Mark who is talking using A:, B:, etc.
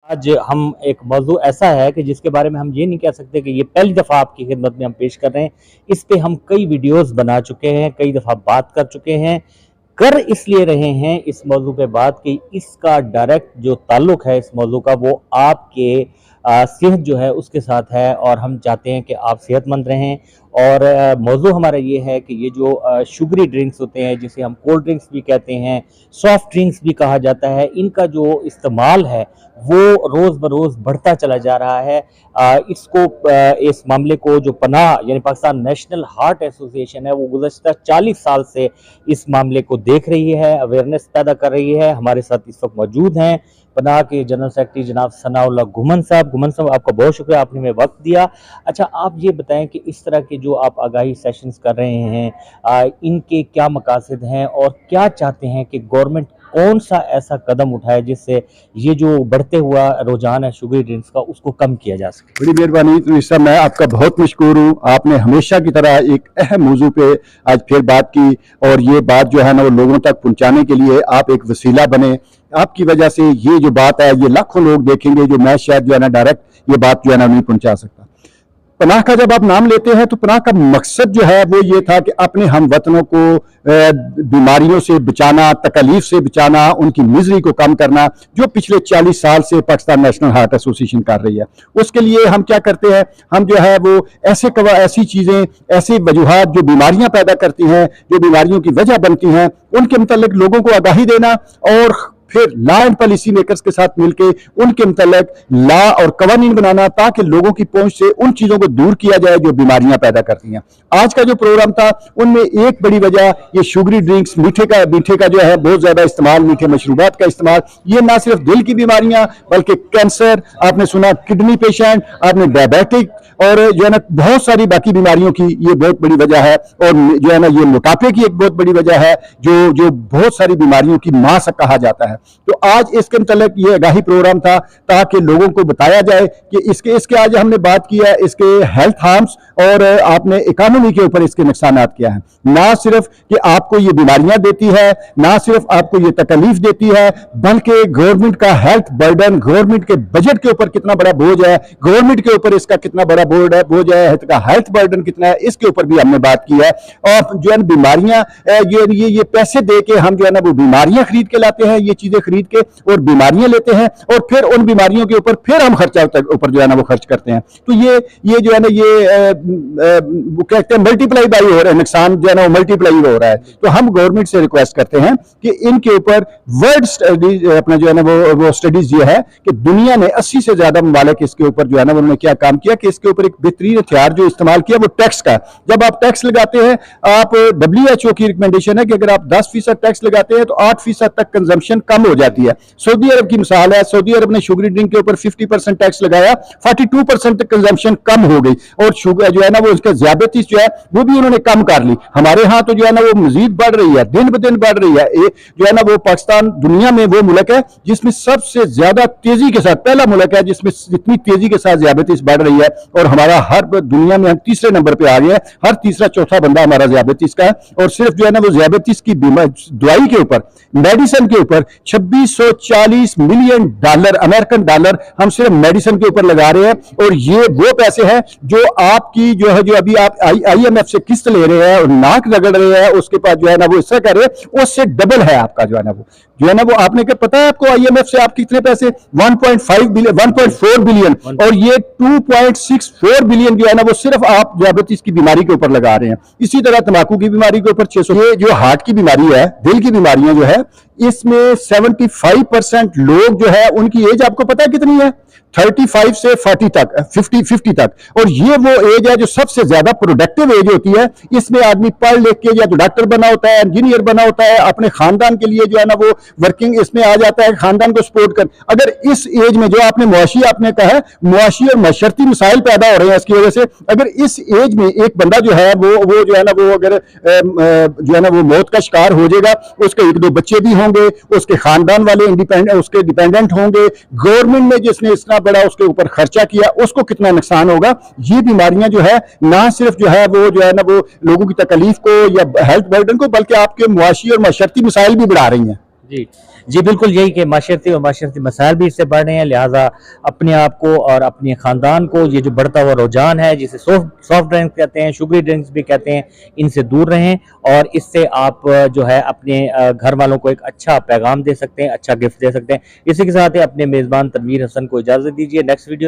A: आज हम एक मौजू ऐसा है कि जिसके बारे में हम ये नहीं कह सकते कि ये पहली दफ़ा आपकी खिदमत में हम पेश कर रहे हैं। इस पे हम कई वीडियोस बना चुके हैं, कई दफ़ा बात कर चुके हैं। कर इसलिए रहे हैं इस मौजू पे बात कि इसका डायरेक्ट जो ताल्लुक है इस मौजू का वो आपके सेहत जो है उसके साथ है, और हम चाहते हैं कि आप सेहतमंद रहें। और मौजू हमारा ये है कि ये जो शुगरी ड्रिंक्स होते हैं, जिसे हम कोल्ड ड्रिंक्स भी कहते हैं, सॉफ्ट ड्रिंक्स भी कहा जाता है, इनका जो इस्तेमाल है वो रोज़ बरोज़ बढ़ता चला जा रहा है। इस मामले को जो पनाह यानी पाकिस्तान नेशनल हार्ट एसोसिएशन है वो गुज़श्ता 40 साल से इस मामले को देख रही है, अवेयरनेस पैदा कर रही है। हमारे साथ इस वक्त मौजूद हैं पनाह के जनरल सेक्रेटरी जनाब सनाउल्लाह घुमन साहब। घुमन साहब, आपका बहुत शुक्रिया, आपने हमें वक्त दिया। अच्छा, आप ये बताएं कि इस तरह के जो आप आगाही सेशंस कर रहे हैं, इनके क्या मकासद हैं और क्या चाहते हैं कि गवर्नमेंट कौन सा ऐसा कदम उठाए जिससे ये जो बढ़ते हुआ रुझान है शुगरी ड्रिंक्स का उसको कम किया जा सके।
B: बड़ी मेहरबानी। तो इस मैं आपका बहुत मशकूर हूँ। आपने हमेशा की तरह एक अहम मौजू पे आज फिर बात की, और ये बात जो है ना वो लोगों तक पहुंचाने के लिए आप एक वसीला बने। आपकी वजह से ये जो बात है ये लाखों लोग देखेंगे, जो मैं शायद जो है ना डायरेक्ट ये बात जो है ना नहीं पहुंचा सकता। पनाह का जब आप नाम लेते हैं तो पनाह का मकसद जो है वो ये था कि अपने हम वतनों को बीमारियों से बचाना, तकलीफ से बचाना, उनकी मिजरी को कम करना, जो पिछले 40 साल से पाकिस्तान नेशनल हार्ट एसोसिएशन कर रही है। उसके लिए हम क्या करते हैं, हम जो है वो ऐसी चीज़ें, ऐसी वजूहात जो बीमारियां पैदा करती हैं, जो बीमारियों की वजह बनती हैं, उनके मतलब लोगों को आगाही देना, और फिर लॉ एंड पॉलिसी मेकर्स के साथ मिलकर उनके मतलब लॉ और कवानीन बनाना, ताकि लोगों की पहुंच से उन चीजों को दूर किया जाए जो बीमारियां पैदा करती हैं। आज का जो प्रोग्राम था उनमें एक बड़ी वजह ये शुगरी ड्रिंक्स, मीठे का जो है बहुत ज्यादा इस्तेमाल, मीठे मशरूबात का इस्तेमाल, ये ना सिर्फ दिल की बीमारियां बल्कि कैंसर, आपने सुना किडनी पेशेंट, आपने डायबिटिक, और जो है ना बहुत सारी बाकी बीमारियों की ये बहुत बड़ी वजह है। और जो है ना ये मोटापे की एक बहुत बड़ी वजह है, जो बहुत सारी बीमारियों की मां से कहा जाता है। तो आज इसके मतलब ये आगाही प्रोग्राम था ताकि लोगों को बताया जाए कि इसके आज हमने बात की है इसके हेल्थ हार्म्स, और आपने इकोनॉमी के ऊपर इसके नुकसान क्या हैं। ना सिर्फ कि आपको ये बीमारियां देती है, ना सिर्फ आपको ये तकलीफ देती है, बल्कि गवर्नमेंट का हेल्थ बर्डन, गवर्नमेंट के बजट के ऊपर कितना बड़ा बोझ है, गवर्नमेंट के ऊपर इसका कितना बड़ा बोझ है, हेल्थ बर्डन कितना है, इसके ऊपर भी हमने बात की है। और जो है बीमारियां, ये पैसे दे के हम जो है ना वो बीमारियां खरीद के लाते हैं, ये चीजें खरीद के और बीमारियां लेते हैं, और फिर उन बीमारियों के ऊपर फिर हम खर्चा ऊपर जो है ना वो खर्च करते हैं। तो ये जो है ना ये वो कहते हैं मल्टीप्लाई बाई हो रहा है, नुकसान जो है ना वो मल्टीप्लाई हो रहा है। तो हम गवर्नमेंट से रिक्वेस्ट करते हैं कि इनके ऊपर वर्ल्ड स्टडीज अपना जो है ना वो स्टडीज ये है कि दुनिया ने 80 से ज्यादा ममालिक इसके ऊपर जो है ना उन्होंने क्या काम किया कि इसके ऊपर एक बेहतरीन हथियार जो इस्तेमाल किया वो टैक्स का। जब आप टैक्स लगाते हैं, आप WHO की रिकमेंडेशन है कि अगर आप 10% टैक्स लगाते हैं तो 8% तक कंजम्पशन कम हो जाती है। सऊदी अरब की मिसाल है, सऊदी अरब ने शुगरी ड्रिंक के ऊपर 50% टैक्स लगाया, 42% तक कंजम्पशन कम हो गई, और शुगर जो है ना वो उसका ज़ियादती जो है वो भी उन्होंने कम कर ली। हमारे यहाँ तो जो है ना वो मजीद बढ़ रही है, दिन ब दिन बढ़ रही है। जो है ना वो पाकिस्तान दुनिया में वो मुल्क है जिसमें सबसे ज्यादा तेजी के साथ, पहला मुल्क है जिसमें इतनी तेजी के साथ ज़ियादतीस बढ़ रही है, और हमारा हर दुनिया में हम तीसरे नंबर पे आ गए हैं। हर तीसरा चौथा बंदा हमारा ज़ियादतीस का है, और सिर्फ जो है ना वो ज़ियादतीस की दवाई के ऊपर, मेडिसिन के ऊपर 2640 मिलियन डॉलर, अमेरिकन डॉलर हम सिर्फ मेडिसिन के ऊपर लगा रहे हैं। और ये वो पैसे हैं जो आपकी जो है, जो अभी आप IMF से किस्त ले रहे हैं और नाक रगड़ रहे हैं, उसके पास जो है ना वो इससे कर रहे हैं, उससे डबल है आपका जो है ना वो आपने क्या पता है आपको IMF से आप कितने पैसे 1.5 बिलियन 1.4 बिलियन, और ये 2.64 बिलियन जो है ना वो सिर्फ आप ज़ियादतीस की बीमारी के ऊपर लगा रहे हैं। इसी तरह तंबाकू की बीमारी के ऊपर 600। ये जो हार्ट की बीमारी है, दिल की बीमारियां जो है, इसमें 75% लोग जो है उनकी एज आपको पता है कितनी है, 35 से 40 तक, 50 तक। और ये वो एज है जो सबसे ज्यादा प्रोडक्टिव एज होती है। इसमें आदमी पढ़ लिख के या तो डॉक्टर बना होता है, इंजीनियर बना होता है, अपने खानदान के लिए जो है ना वो वर्किंग इसमें आ जाता है, खानदान को सपोर्ट कर। अगर इस एज में जो आपने मुआशी आपने कहा है, मुआशी और मशरती मसाइल पैदा हो रहे हैं इसकी वजह से, अगर इस एज में एक बंदा जो है वो जो है ना वो अगर जो है ना वो मौत का शिकार हो जाएगा, उसके 1-2 बच्चे भी होंगे, उसके खानदान वाले उसके डिपेंडेंट होंगे, गवर्नमेंट ने जिसने इतना बड़ा उसके ऊपर खर्चा किया उसको कितना नुकसान होगा। ये बीमारियां जो है ना सिर्फ जो है वो जो है ना वो लोगों की तकलीफ को या हेल्थ बर्डन को, बल्कि आपके मुआशी और मशरती मसाइल भी बढ़ा रही हैं।
A: जी, जी बिल्कुल, यही कि माशरती और माशरती मसाइल भी इससे बढ़ रहे हैं, लिहाजा अपने आप को और अपने ख़ानदान को ये जो बढ़ता हुआ रुझान है, जिसे सॉफ्ट ड्रिंक्स कहते हैं, शुगरी ड्रिंक्स भी कहते हैं, इनसे दूर रहें और इससे आप जो है अपने घर वालों को एक अच्छा पैगाम दे सकते हैं, अच्छा गिफ्ट दे सकते हैं। इसी के साथ ही अपने मेज़बान तनवीर हसन को इजाज़त दीजिए। Next video